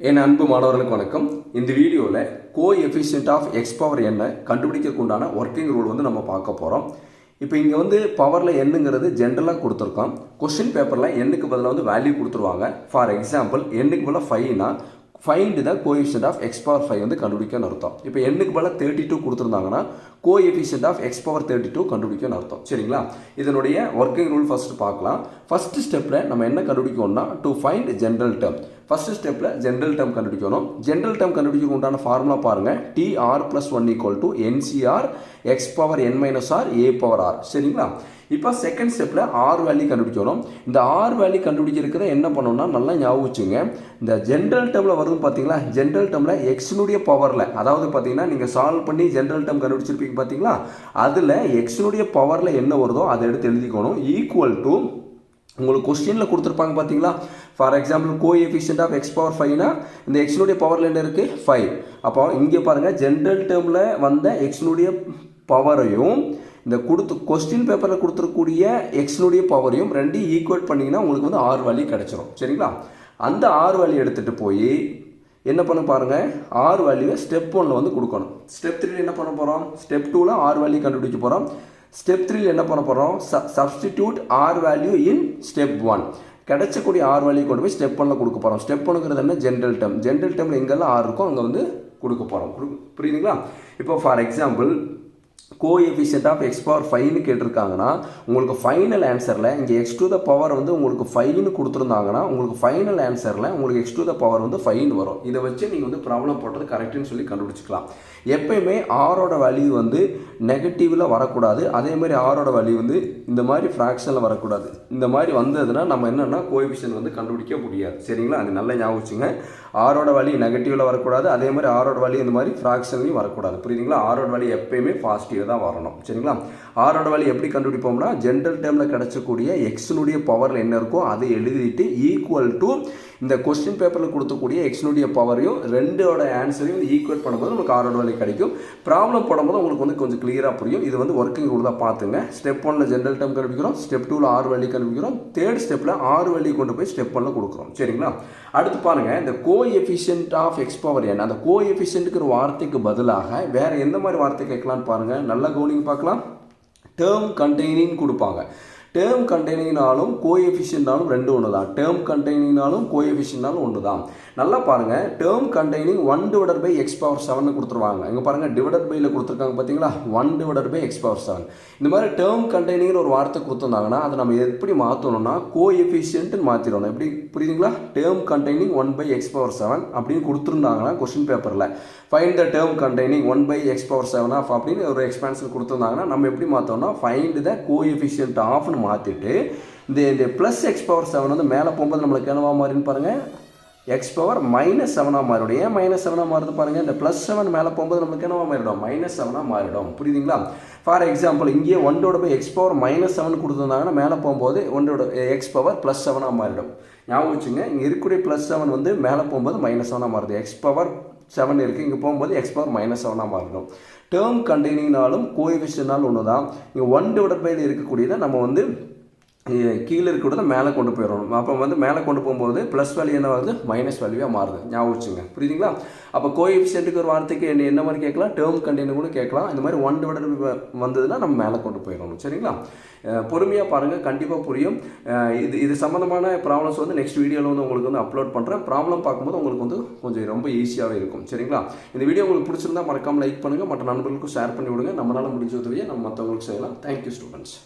என் அன்பு மாணவர்களுக்கு வணக்கம். இந்த வீடியோவில் கோஎஃபிஷியன்ட் ஆஃப் எக்ஸ் பவர் என்ன கண்டுபிடிக்கிறதுக்கு உண்டான ஒர்க்கிங் ரூல் வந்து நம்ம பார்க்க போகிறோம். இப்போ இங்கே வந்து பவரில் என்னங்கிறது ஜென்ரலாக கொடுத்துருக்கோம். கொஸ்டின் பேப்பரில் எண்ணுக்கு பதிலாக வந்து வேல்யூ கொடுத்துருவாங்க. ஃபார் எக்ஸாம்பிள் எண்ணுக்கு பதிலாக 5னா find the coefficient of x power 5 வந்து கண்டுபிடிக்கணும்னு அர்த்தம். இப்போ எண்ணுக்கு பதிலாக 32 கொடுத்துருந்தாங்கன்னா கோஎஃபிஷியன்ட் ஆஃப் எக்ஸ் பவர் 32 கண்டுபிடிக்கணும்னு அர்த்தம். சரிங்களா? இதனுடைய ஒர்க்கிங் ரூல் ஃபஸ்ட்டு பார்க்கலாம். ஃபஸ்ட்டு ஸ்டெப்பில் நம்ம என்ன கண்டுபிடிக்கணும்னா to find general term. First ஸ்டெப்பில் ஜென்ரல் டேர்ம் கண்டுபிடிக்கணும். ஜென்ரல் டேர்ம் கண்டுபிடிக்க உண்டான ஃபார்முலா பாருங்கள். TR+1 = NCR x power n - r a power r. சரிங்களா? இப்போ செகண்ட் ஸ்டெப்பில் ஆர் வேல்யூ கண்டுபிடிக்கணும். இந்த ஆர் வேல்யூ கண்டுபிடிக்கிறத என்ன பண்ணணும்னா நல்லா ஞாபகம் வச்சுங்க. இந்த ஜென்ரல் டேர்மில் வருது பார்த்தீங்களா, ஜென்ரல் டேர்மில் எக்ஸினுடைய பவரில், அதாவது பார்த்தீங்கன்னா நீங்கள் சால்வ் பண்ணி ஜென்ரல் டேர்ம் கண்டுபிடிச்சிருப்பீங்க பார்த்தீங்களா, அதில் எக்ஸினுடைய பவரில் என்ன வருதோ அதை எடுத்து எழுதிக்கணும். ஈக்குவல் டு உங்களுக்கு கொஸ்டினில் கொடுத்துருப்பாங்க பார்த்தீங்களா. For example coefficient of x power 5னா இந்த எக்ஸினுடைய பவரில் என்ன இருக்குது 5. அப்போ இங்கே பாருங்கள் ஜென்ரல் டேர்மில் வந்த எக்ஸினுடைய பவரையும் இந்த கொஸ்டின் பேப்பரில் கொடுத்துருக்கூடிய எக்ஸினுடைய பவரையும் ரெண்டையும் ஈக்குவேட் பண்ணிங்கன்னா உங்களுக்கு வந்து ஆர் வேல்யூ கிடச்சிரும். சரிங்களா? அந்த ஆர் வேல்யூ எடுத்துகிட்டு போய் என்ன பண்ண பாருங்கள், ஆர் வேல்யூவை ஸ்டெப் 1ல் வந்து கொடுக்கணும். ஸ்டெப் 3 என்ன பண்ண போகிறோம், ஸ்டெப் 2ல் ஆர் வேல்யூ கண்டுபிடிக்க போகிறோம். ஸ்டெப் 3 என்ன பண்ண போகிறோம், substitute r value in step 1. கிடைச்சக்கூடிய ஆர் வேல்யூ கொண்டு போய் ஸ்டெப் 1ல் கொடுக்க போகிறோம். ஸ்டெப் 1ங்கிறது என்ன, ஜென்ரல் டேர்ம். ஜென்ரல் டேர்மில் எங்கெல்லாம் ஆர் இருக்கோ அங்கே வந்து கொடுக்க போகிறோம். புரியுதுங்களா? இப்போ for example coefficient of x power 5ன்னு கேட்டிருக்காங்கன்னா உங்களுக்கு ஃபைனல் ஆன்சரில் இங்கே எக்ஸ் டு த பவர் வந்து உங்களுக்கு 5ன்னு கொடுத்துருந்தாங்கன்னா உங்களுக்கு ஃபைனல் ஆன்சரில் உங்களுக்கு எக்ஸ் டு த பவர் வந்து 5 வரும். இதை வச்சு நீங்கள் வந்து ப்ராப்ளம் போட்டது கரெக்டுன்னு சொல்லி கண்டுபிடிச்சிக்கலாம். எப்பயுமே ஆரோட வேல்யூ வந்து நெகட்டிவில் வரக்கூடாது. அதே மாதிரி ஆரோட வேல்யூ வந்து இந்த மாதிரி ஃப்ராக்ஷனில் வரக்கூடாது. இந்த மாதிரி வந்ததுன்னா நம்ம என்னென்னா கோஎஃபிஷியன்ட் வந்து கண்டுபிடிக்க முடியாது. சரிங்களா? அது நல்லா ஞாபகம் வச்சுங்க. ஆரோட வேல்யூ நெகட்டிவில் வரக்கூடாது. அதே மாதிரி ஆரோட வேல்யூ இந்த மாதிரி ஃப்ராக்ஷன்லையும் வரக்கூடாது. புரியுதுங்களா? ஆரோட வேல்யூ எப்பயுமே பாசிட்டிவ் தான் வரணும். சரிங்களா? ஆரோட வேல்யூ எப்படி கண்டுபிடிப்போம்னா ஜென்ரல் டேர்மில் கிடைச்சக்கூடிய எக்ஸினுடைய பவரில் என்ன இருக்கோ அதை எழுதிட்டு ஈக்குவல் டு இந்த கொஸ்டின் பேப்பரில் கொடுத்தக்கூடிய எக்ஸினுடைய பவரையும் ரெண்டோட ஆன்சரையும் ஈக்குவேட் பண்ணும்போது நமக்கு ஆரோட வேல்யூ கிடைக்கும். ப்ராப்ளம் போடும்போது உங்களுக்கு வந்து கொஞ்சம் கிளியராக புரியும். இது வந்து ஒர்க்கிங் ரூல் தான் பார்த்துங்க. ஸ்டெப் 1ல் ஜென்ரல் டேர்ம் கண்டுபிடிக்கிறோம். ஸ்டெப் 2ல் ஆர் வேல்யூ கண்டுபிடிக்கிறோம். தேர்ட் ஸ்டெப்பில் ஆர் வேல்யூ கொண்டு போய் ஸ்டெப் 1ல் கொடுக்குறோம். சரிங்களா? அடுத்து பாருங்கள், இந்த coefficient of x power n, அந்த கோஎஃபிஷியன்ட்டுக்கு ஒரு வார்த்தைக்கு பதிலாக வேறு எந்த மாதிரி வார்த்தை கேட்கலான்னு பாருங்கள். நல்லா கவனிங்க பார்க்கலாம். டேர்ம் கண்டெய்னிங் கொடுப்பாங்க. டேர்ம் கண்டெய்னிங்னாலும் கோஎஃபிஷியன்ட்னாலும் ரெண்டு ஒன்று தான். டேர்ம் கண்டெய்னிங்னாலும் கோஎஃபிஷியன்ட்னாலும் ஒன்று தான். நல்லா பாருங்கள், டேர்ம் கண்டெய்னிங் 1/x பவர் 7 கொடுத்துருவாங்க. இங்கே பாருங்கள் டிவைடட் பையில் கொடுத்துருக்காங்க பார்த்தீங்களா, 1/x பவர் 7. இந்த மாதிரி டேர்ம் கண்டெய்னிங்னு ஒரு வார்த்தை கொடுத்துருந்தாங்கன்னா அதை நம்ம எப்படி மாற்றணும்னா கோஎஃபிஷியன்ட்னு மாற்றிடணும். எப்படி புரியுதுங்களா? டேர்ம் கண்டெய்னிங் 1/x பவர் 7 அப்படின்னு கொடுத்துருந்தாங்கன்னா கொஸ்டின் பேப்பரில் find the term containing 1/x power 7 of அப்படின்னு ஒரு எக்ஸ்பான்ஷன் கொடுத்துருந்தாங்கன்னா நம்ம எப்படி மாற்றோம்னா ஃபைண்ட் த கோஎஃபிஷியன்ட் ஆஃப்னு மாற்றிட்டு இந்த ப்ளஸ் எக்ஸ் பவர் 7 வந்து மேலே போகும்போது நம்மளுக்கு என்னவா மாறின்னு பாருங்கள், எக்ஸ் பவர் -7 மாறிடும். ஏன் -7 மாறுது பாருங்கள், இந்த +7 மேலே போகும்போது நம்மளுக்கு என்னவா மாறிடும், -7 மாறிடும். புரியுதுங்களா? ஃபார் எக்ஸாம்பிள் இங்கேயே 1/x பவர் -7 கொடுத்துருந்தாங்கன்னா மேலே போகும்போது 1/x பவர் +7 மாறிடும். ஞாபகம் வச்சுங்க, இங்கே இருக்கக்கூடிய +7 வந்து மேலே போகும்போது -7 மாறுது. எக்ஸ் பவர் 7 இருக்குது, இங்கே போகும்போது எக்ஸ் பவர் -7 மாறிடும். டேர்ம் கண்டெய்னிங்னாலும் கோஎஃபிஷியன்ட்னாலும் ஒன்று தான். இங்கே 1/by இருக்கக்கூடியதை நம்ம வந்து கீழே இருக்கிறத மேலே கொண்டு போயிடணும். அப்போ வந்து மேலே கொண்டு போகும்போது ப்ளஸ் வேல்யூ என்ன வருது, மைனஸ் வேல்யூவாக மாறுது. ஞாபகம் வச்சுங்க. புரியுதுங்களா? அப்போ கோஎஃபிஷியன்ட்டுக்கு ஒரு வார்த்தைக்கு என்ன மாதிரி கேட்கலாம், டேர்ம் கண்டெய்னிங் கூட கேட்கலாம். இந்த மாதிரி 1/by வந்ததுன்னா நம்ம மேலே கொண்டு போயிடணும். சரிங்களா? பொறுமையாக பாருங்கள், கண்டிப்பாக புரியும். இது சம்மந்தமான ப்ராப்ளம்ஸ் வந்து நெக்ஸ்ட் வீடியோவில் வந்து உங்களுக்கு வந்து அப்லோட் பண்ணுறேன். ப்ராப்ளம் பார்க்கும்போது உங்களுக்கு வந்து கொஞ்சம் ரொம்ப ஈஸியாகவே இருக்கும். சரிங்களா? இந்த வீடியோ உங்களுக்கு பிடிச்சிருந்தா மறக்காமல் லைக் பண்ணுங்கள், மற்ற நண்பர்களுக்கும் ஷேர் பண்ணி விடுங்க. நம்மளால் முடிஞ்ச உதவியை நம்ம மற்றவங்களுக்கு செய்யலாம். Thank you students.